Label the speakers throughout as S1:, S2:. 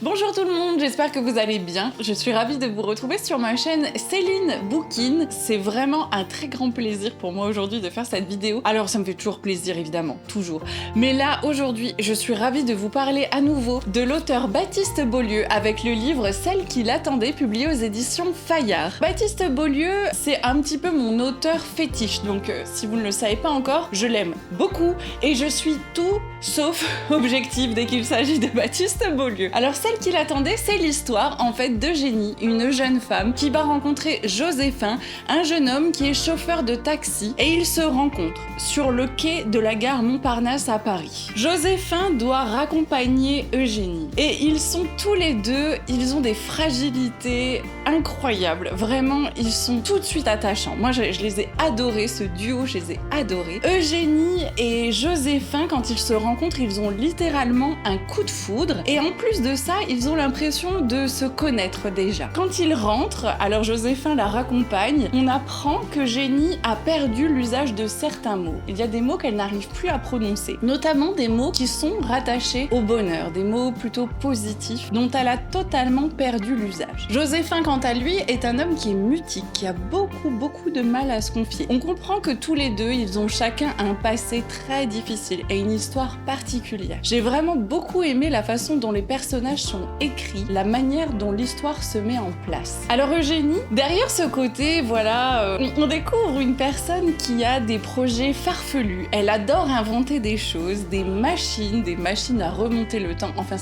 S1: Bonjour tout le monde, j'espère que vous allez bien. Je suis ravie de vous retrouver sur ma chaîne Céline Boukine. C'est vraiment un très grand plaisir pour moi aujourd'hui de faire cette vidéo. Alors ça me fait toujours plaisir évidemment, toujours. Mais là aujourd'hui, je suis ravie de vous parler à nouveau de l'auteur Baptiste Beaulieu avec le livre Celle qui l'attendait, publié aux éditions Fayard. Baptiste Beaulieu, c'est un petit peu mon auteur fétiche, donc si vous ne le savez pas encore, je l'aime beaucoup et je suis tout sauf objective dès qu'il s'agit de Baptiste Beaulieu. Alors Celle qui l'attendait, c'est l'histoire en fait d'Eugénie, une jeune femme qui va rencontrer Joséphin, un jeune homme qui est chauffeur de taxi, et ils se rencontrent sur le quai de la gare Montparnasse à Paris. Joséphin doit raccompagner Eugénie et ils sont tous les deux, ils ont des fragilités incroyables, vraiment ils sont tout de suite attachants. Moi je les ai adorés, ce duo, je les ai adorés. Eugénie et Joséphin, quand ils se rencontrent, ils ont littéralement un coup de foudre et en plus de ça, ils ont l'impression de se connaître déjà. Quand ils rentrent, alors Joséphin la raccompagne, on apprend qu'Eugénie a perdu l'usage de certains mots. Il y a des mots qu'elle n'arrive plus à prononcer, notamment des mots qui sont rattachés au bonheur, des mots plutôt positifs dont elle a totalement perdu l'usage. Joséphin, quant à lui, est un homme qui est mutique, qui a beaucoup de mal à se confier. On comprend que tous les deux, ils ont chacun un passé très difficile et une histoire particulière. J'ai vraiment beaucoup aimé la façon dont les personnages sont écrits, la manière dont l'histoire se met en place. Alors Eugénie, derrière ce côté, voilà, on découvre une personne qui a des projets farfelus. Elle adore inventer des choses, des machines à remonter le temps. Enfin,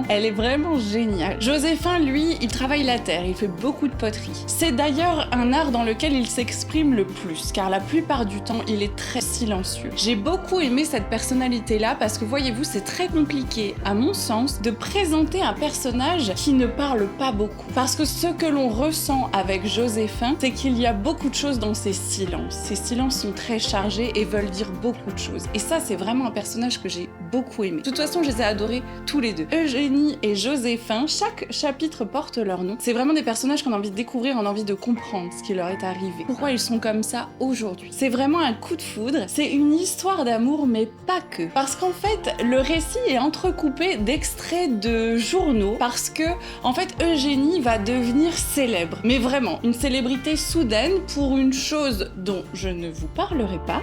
S1: elle est vraiment géniale. Joséphin, lui, il travaille la terre, il fait beaucoup de poterie. C'est d'ailleurs un art dans lequel il s'exprime le plus, car la plupart du temps, il est très silencieux. J'ai beaucoup aimé cette personnalité-là parce que, voyez-vous, c'est très compliqué, à mon sens, de présenter un personnage qui ne parle pas beaucoup. Parce que ce que l'on ressent avec Joséphin, c'est qu'il y a beaucoup de choses dans ses silences. Ces silences sont très chargés et veulent dire beaucoup de choses. Et ça, c'est vraiment un personnage que j'ai beaucoup aimé. De toute façon, je les ai adorés tous les deux. Eugénie et Joséphin, chaque chapitre porte leur nom. C'est vraiment des personnages qu'on a envie de découvrir, on a envie de comprendre ce qui leur est arrivé. Pourquoi ils sont comme ça aujourd'hui. C'est vraiment un coup de foudre. C'est une histoire d'amour, mais pas que. Parce qu'en fait, le récit est entrecoupé d'extraits de journaux parce que, en fait, Eugénie va devenir célèbre. Mais vraiment, une célébrité soudaine pour une chose dont je ne vous parlerai pas.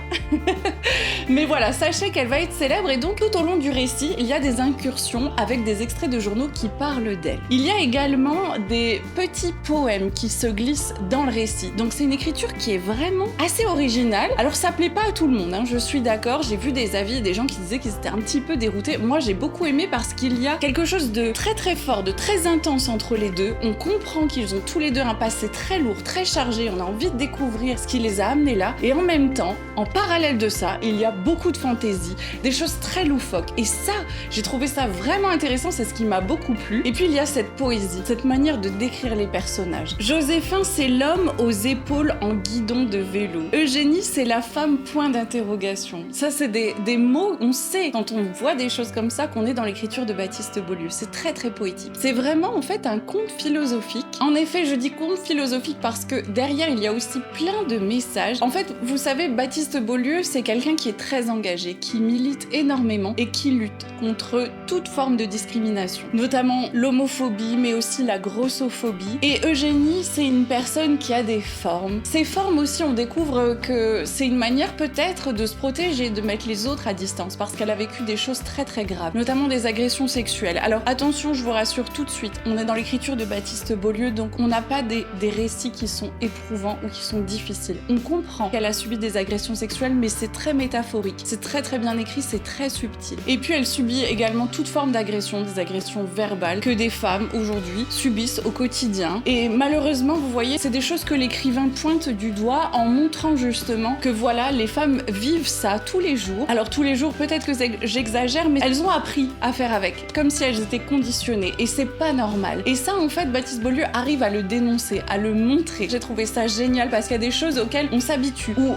S1: Mais voilà, sachez qu'elle va être célèbre et donc tout au long du récit, il y a des incursions avec des extraits de journaux qui parlent d'elle. Il y a également des petits poèmes qui se glissent dans le récit. Donc c'est une écriture qui est vraiment assez originale. Alors ça plaît pas à tout le monde, hein, je suis d'accord. J'ai vu des avis, des gens qui disaient qu'ils étaient un petit peu déroutés. Moi j'ai beaucoup aimé parce qu'il y a quelque chose de très fort, de très intense entre les deux. On comprend qu'ils ont tous les deux un passé très lourd, très chargé. On a envie de découvrir ce qui les a amenés là. Et en même temps, en parallèle de ça, il y a beaucoup de fantaisie, des choses très loufoques. Et ça, j'ai trouvé ça vraiment intéressant, c'est ce qui m'a beaucoup plu. Et puis il y a cette poésie, cette manière de décrire les personnages. Joséphin, c'est l'homme aux épaules en guidon de vélo. Eugénie, c'est la femme point d'interrogation. Ça, c'est des mots, on sait quand on voit des choses comme ça qu'on est dans l'écriture de Baptiste Beaulieu. C'est très poétique. C'est vraiment en fait un conte philosophique. En effet, je dis conte philosophique parce que derrière, il y a aussi plein de messages. En fait, vous savez, Baptiste Beaulieu, c'est quelqu'un qui est très engagé, qui milite énormément et qui lutte contre toute forme de discrimination, notamment l'homophobie, mais aussi la grossophobie. Et Eugénie, c'est une personne qui a des formes. Ces formes aussi, on découvre que c'est une manière peut-être de se protéger, de mettre les autres à distance, parce qu'elle a vécu des choses très graves, notamment des agressions sexuelles. Alors attention, je vous rassure tout de suite, on est dans l'écriture de Baptiste Beaulieu, donc on n'a pas des récits qui sont éprouvants ou qui sont difficiles. On comprend qu'elle a subi des agressions sexuelles, mais c'est très métaphorique, c'est très bien écrit, c'est très subtil. Et puis elle subit également toute forme d'agression, des agressions verbales que des femmes aujourd'hui subissent au quotidien. Et malheureusement, vous voyez, c'est des choses que l'écrivain pointe du doigt en montrant justement que voilà, les femmes vivent ça tous les jours. Alors tous les jours, peut-être que j'exagère, mais elles ont appris à faire avec, comme si elles étaient conditionnées. Et c'est pas normal. Et ça, en fait, Baptiste Beaulieu arrive à le dénoncer, à le montrer. J'ai trouvé ça génial parce qu'il y a des choses auxquelles on s'habitue. Ou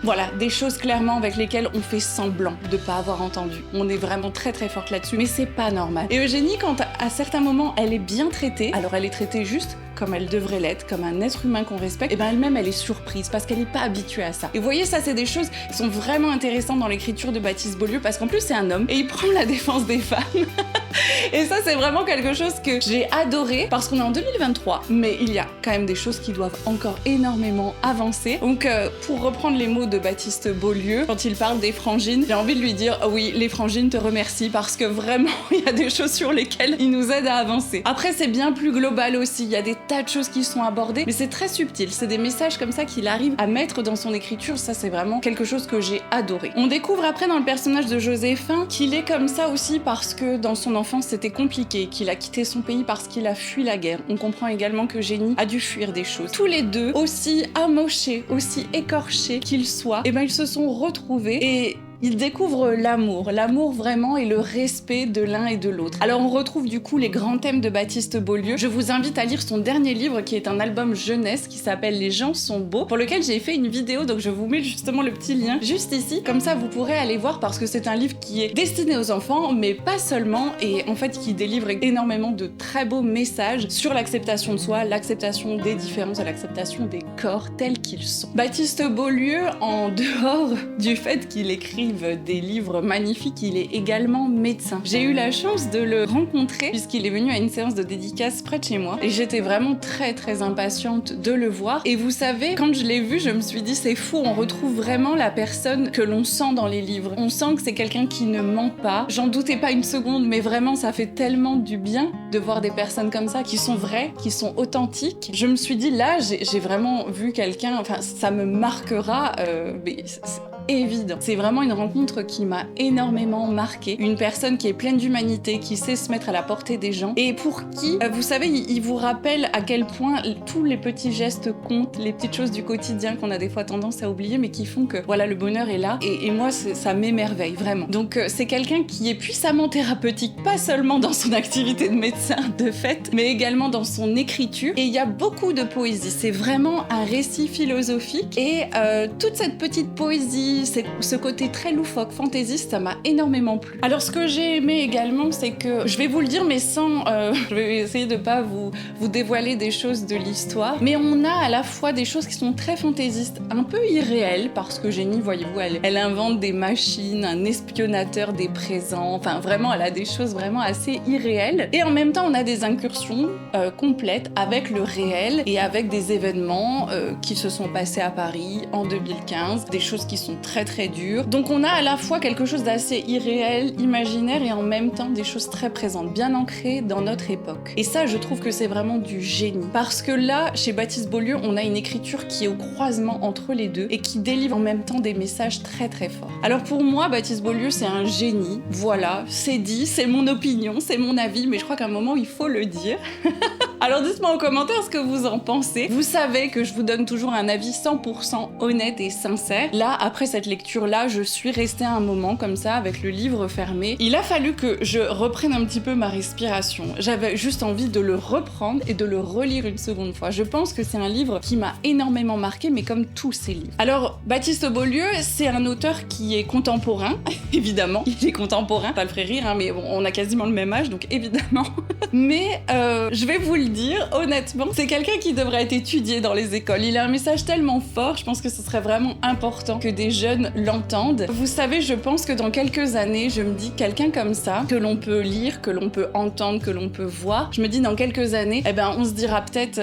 S1: voilà, des choses clairement avec lesquelles on fait semblant de pas avoir entendu. On est vraiment très forte là-dessus, mais c'est pas normal. Et Eugénie, quand à certains moments elle est bien traitée, alors elle est traitée juste comme elle devrait l'être, comme un être humain qu'on respecte, et ben elle-même elle est surprise parce qu'elle n'est pas habituée à ça. Et vous voyez, ça c'est des choses qui sont vraiment intéressantes dans l'écriture de Baptiste Beaulieu parce qu'en plus c'est un homme et il prend la défense des femmes. Et ça, c'est vraiment quelque chose que j'ai adoré parce qu'on est en 2023, mais il y a quand même des choses qui doivent encore énormément avancer. Donc, pour reprendre les mots de Baptiste Beaulieu, quand il parle des frangines, j'ai envie de lui dire oui, les frangines te remercient parce que vraiment, il y a des choses sur lesquelles ils nous aident à avancer. Après, c'est bien plus global aussi. Il y a des tas de choses qui sont abordées, mais c'est très subtil. C'est des messages comme ça qu'il arrive à mettre dans son écriture. Ça, c'est vraiment quelque chose que j'ai adoré. On découvre après dans le personnage de Joséphin qu'il est comme ça aussi parce que dans son enfance, c'était compliqué, qu'il a quitté son pays parce qu'il a fui la guerre. On comprend également que Jenny a dû fuir des choses. Tous les deux, aussi amochés, aussi écorchés qu'ils soient, eh ben ils se sont retrouvés et ils découvrent l'amour vraiment et le respect de l'un et de l'autre. Alors on retrouve du coup les grands thèmes de Baptiste Beaulieu. Je vous invite à lire son dernier livre qui est un album jeunesse qui s'appelle Les gens sont beaux, pour lequel j'ai fait une vidéo, donc je vous mets justement le petit lien juste ici, comme ça vous pourrez aller voir parce que c'est un livre qui est destiné aux enfants, mais pas seulement, et en fait qui délivre énormément de très beaux messages sur l'acceptation de soi, l'acceptation des différences et l'acceptation des corps tels qu'ils sont. Baptiste Beaulieu, en dehors du fait qu'il écrit des livres magnifiques, il est également médecin. J'ai eu la chance de le rencontrer puisqu'il est venu à une séance de dédicace près de chez moi et j'étais vraiment très impatiente de le voir. Et vous savez, quand je l'ai vu, je me suis dit c'est fou, on retrouve vraiment la personne que l'on sent dans les livres. On sent que c'est quelqu'un qui ne ment pas. J'en doutais pas une seconde, mais vraiment ça fait tellement du bien de voir des personnes comme ça qui sont vraies, qui sont authentiques. Je me suis dit là, j'ai vraiment vu quelqu'un, enfin ça me marquera, mais c'est évident. C'est vraiment une rencontre qui m'a énormément marquée. Une personne qui est pleine d'humanité, qui sait se mettre à la portée des gens et pour qui, vous savez, il vous rappelle à quel point tous les petits gestes comptent, les petites choses du quotidien qu'on a des fois tendance à oublier mais qui font que voilà, le bonheur est là et moi ça m'émerveille vraiment. Donc c'est quelqu'un qui est puissamment thérapeutique, pas seulement dans son activité de médecin de fait, mais également dans son écriture et il y a beaucoup de poésie. C'est vraiment un récit philosophique et toute cette petite poésie, ce côté très loufoque, fantaisiste, ça m'a énormément plu. Alors ce que j'ai aimé également, c'est que, je vais vous le dire mais sans, je vais essayer de pas vous dévoiler des choses de l'histoire, mais on a à la fois des choses qui sont très fantaisistes, un peu irréelles, parce que Jenny, voyez-vous, elle invente des machines, un espionnateur des présents, enfin vraiment elle a des choses vraiment assez irréelles, et en même temps on a des incursions complètes avec le réel et avec des événements qui se sont passés à Paris en 2015, des choses qui sont très dures. Donc on a à la fois quelque chose d'assez irréel, imaginaire et en même temps des choses très présentes, bien ancrées dans notre époque. Et ça, je trouve que c'est vraiment du génie. Parce que là, chez Baptiste Beaulieu, on a une écriture qui est au croisement entre les deux et qui délivre en même temps des messages très forts. Alors pour moi, Baptiste Beaulieu, c'est un génie. Voilà, c'est dit, c'est mon opinion, c'est mon avis, mais je crois qu'à un moment, il faut le dire. Alors dites-moi en commentaire ce que vous en pensez. Vous savez que je vous donne toujours un avis 100% honnête et sincère. Là, après cette lecture-là, je suis restée un moment comme ça avec le livre fermé. Il a fallu que je reprenne un petit peu ma respiration. J'avais juste envie de le reprendre et de le relire une seconde fois. Je pense que c'est un livre qui m'a énormément marqué, mais comme tous ces livres. Alors, Baptiste Beaulieu, c'est un auteur qui est contemporain, évidemment. Il est contemporain, ça le ferait rire, hein, mais bon, on a quasiment le même âge, donc évidemment. Mais je vais vous le dire, honnêtement, c'est quelqu'un qui devrait être étudié dans les écoles. Il a un message tellement fort, je pense que ce serait vraiment important que des jeunes l'entendent. Vous savez, je pense que dans quelques années, je me dis, quelqu'un comme ça, que l'on peut lire, que l'on peut entendre, que l'on peut voir, je me dis dans quelques années, eh ben, on se dira peut-être,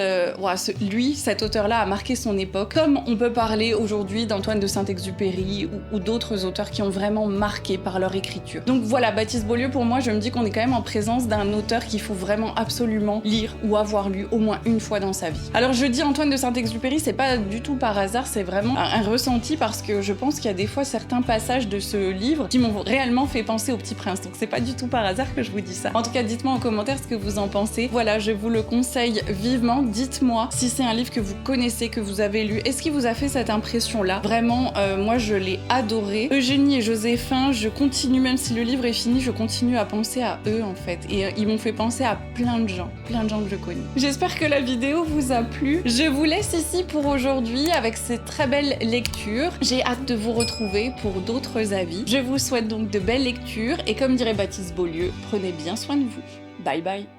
S1: lui, cet auteur-là a marqué son époque, comme on peut parler aujourd'hui d'Antoine de Saint-Exupéry ou d'autres auteurs qui ont vraiment marqué par leur écriture. Donc voilà, Baptiste Beaulieu, pour moi, je me dis qu'on est quand même en présence d'un auteur qu'il faut vraiment absolument lire ou avoir lu au moins une fois dans sa vie. Alors je dis Antoine de Saint-Exupéry, c'est pas du tout par hasard, c'est vraiment un ressenti parce que je pense qu'il y a des fois certains passages de ce livre qui m'ont réellement fait penser au Petit Prince, donc c'est pas du tout par hasard que je vous dis ça. En tout cas, dites-moi en commentaire ce que vous en pensez. Voilà, je vous le conseille vivement. Dites-moi si c'est un livre que vous connaissez, que vous avez lu. Est-ce qu'il vous a fait cette impression-là? Vraiment, moi je l'ai adoré. Eugénie et Joséphin, je continue, même si le livre est fini, je continue à penser à eux en fait. Et ils m'ont fait penser à plein de gens que je connais. J'espère que la vidéo vous a plu. Je vous laisse ici pour aujourd'hui avec cette très belle lecture. J'ai hâte de vous retrouver pour d'autres avis. Je vous souhaite donc de belles lectures et comme dirait Baptiste Beaulieu, prenez bien soin de vous. Bye bye.